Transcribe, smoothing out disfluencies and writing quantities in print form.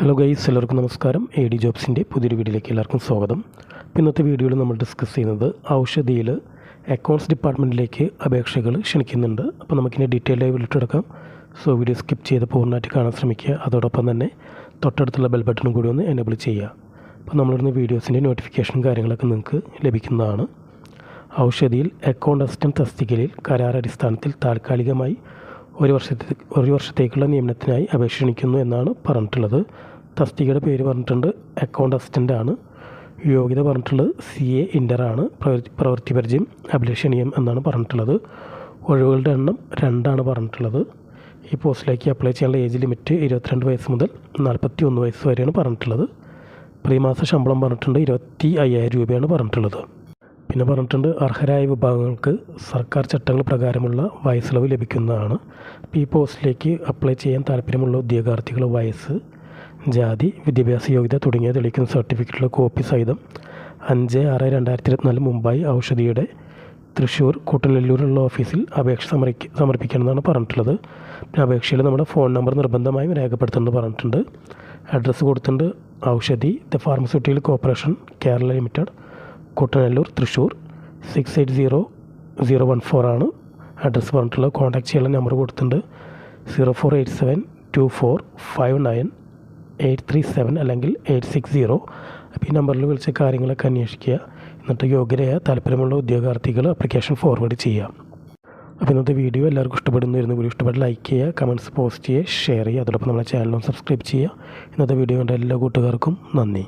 Hello guys, എല്ലാവർക്കും നമസ്കാരം. A D ജോബ്സിൻ്റെ പുതിയൊരു വീഡിയോയിലേക്ക് എല്ലാവർക്കും സ്വാഗതം. ഇന്നത്തെ വീഡിയോയിൽ നമ്മൾ ഡിസ്കസ് ചെയ്യുന്നത് ഔഷധിയിൽ അക്കൗണ്ട്സ് ഡിപ്പാർട്ട്മെൻറ്റിലേക്ക് അപേക്ഷകൾ ക്ഷണിക്കുന്നുണ്ട്. അപ്പോൾ നമുക്കിനി ഡീറ്റെയിലായി വിളിട്ടെടുക്കാം. സോ വീഡിയോ സ്കിപ്പ് ചെയ്ത് പൂർണ്ണമായിട്ട് കാണാൻ ശ്രമിക്കുക. അതോടൊപ്പം തന്നെ തൊട്ടടുത്തുള്ള ബെൽ ബട്ടണും കൂടി ഒന്ന് എനേബിൾ ചെയ്യുക. അപ്പോൾ നമ്മളിടുന്ന വീഡിയോസിൻ്റെ നോട്ടിഫിക്കേഷൻ കാര്യങ്ങളൊക്കെ നിങ്ങൾക്ക് ലഭിക്കുന്നതാണ്. ഔഷധിയിൽ അക്കൗണ്ട് അസിസ്റ്റൻറ്റ് തസ്തികയിൽ കരാറടിസ്ഥാനത്തിൽ താൽക്കാലികമായി ഒരു വർഷത്തേക്കുള്ള നിയമനത്തിനായി അപേക്ഷ ക്ഷണിക്കുന്നു എന്നാണ് പറഞ്ഞിട്ടുള്ളത്. തസ്തികയുടെ പേര് പറഞ്ഞിട്ടുണ്ട് അക്കൗണ്ട് അസിസ്റ്റൻ്റ് ആണ്. യോഗ്യത പറഞ്ഞിട്ടുള്ളത് CA ഇൻ്റർ ആണ്. പ്രവൃത്തി പരിചയം അഭിലഷണീയം എന്നാണ് പറഞ്ഞിട്ടുള്ളത്. ഒഴിവുകളുടെ എണ്ണം 2 പറഞ്ഞിട്ടുള്ളത്. ഈ പോസ്റ്റിലേക്ക് അപ്ലൈ ചെയ്യാനുള്ള ഏജ് ലിമിറ്റ് 22 വയസ്സ് മുതൽ 41 വയസ്സ് വരെയാണ് പറഞ്ഞിട്ടുള്ളത്. പ്രതിമാസ ശമ്പളം പറഞ്ഞിട്ടുണ്ട് 25,000 രൂപയാണ് പറഞ്ഞിട്ടുള്ളത്. പിന്നെ പറഞ്ഞിട്ടുണ്ട് അർഹരായ വിഭാഗങ്ങൾക്ക് സർക്കാർ ചട്ടങ്ങൾ പ്രകാരമുള്ള വയസ്സിളവ് ലഭിക്കുന്നതാണ്. ഈ പോസ്റ്റിലേക്ക് അപ്ലൈ ചെയ്യാൻ താല്പര്യമുള്ള ഉദ്യോഗാർത്ഥികൾ വയസ്സ്, ജാതി, വിദ്യാഭ്യാസ യോഗ്യത തുടങ്ങിയ തെളിയിക്കുന്ന സർട്ടിഫിക്കറ്റുള്ള കോപ്പി സഹിതം 5/6/2024 മുമ്പായി ഔഷധിയുടെ തൃശ്ശൂർ കൂട്ടനെല്ലൂരുള്ള ഓഫീസിൽ അപേക്ഷ സമർപ്പിക്കണമെന്നാണ് പറഞ്ഞിട്ടുള്ളത്. പിന്നെ അപേക്ഷയിൽ നമ്മുടെ ഫോൺ നമ്പർ നിർബന്ധമായും രേഖപ്പെടുത്തുന്നത് പറഞ്ഞിട്ടുണ്ട്. അഡ്രസ്സ് കൊടുത്തിട്ടുണ്ട് Oushadhi the pharmaceutical corporation Kerala limited, Koottanellur, Thrissur 68014 ആണ് അഡ്രസ്സ് പറഞ്ഞിട്ടുള്ളത്. കോൺടാക്ട് ചെയ്യാനുള്ള നമ്പർ കൊടുത്തിട്ടുണ്ട് 04872459-837 അല്ലെങ്കിൽ 860. അപ്പോൾ ഈ നമ്പറിൽ വിളിച്ച കാര്യങ്ങളൊക്കെ അന്വേഷിക്കുക. എന്നിട്ട് യോഗ്യരായ താല്പര്യമുള്ള ഉദ്യോഗാർത്ഥികൾ ആപ്ലിക്കേഷൻ ഫോർവേഡ് ചെയ്യാം. അപ്പോൾ ഇന്നത്തെ വീഡിയോ എല്ലാവർക്കും ഇഷ്ടപ്പെടുന്നു. വീഡിയോ ഇഷ്ടപ്പെട്ട് ലൈക്ക് ചെയ്യുക, കമൻറ്റ്സ് പോസ്റ്റ് ചെയ്യുക, ഷെയർ ചെയ്യുക. അതോടൊപ്പം നമ്മുടെ ചാനലും സബ്സ്ക്രൈബ് ചെയ്യുക. ഇന്നത്തെ വീഡിയോ കണ്ട എല്ലാ കൂട്ടുകാർക്കും നന്ദി.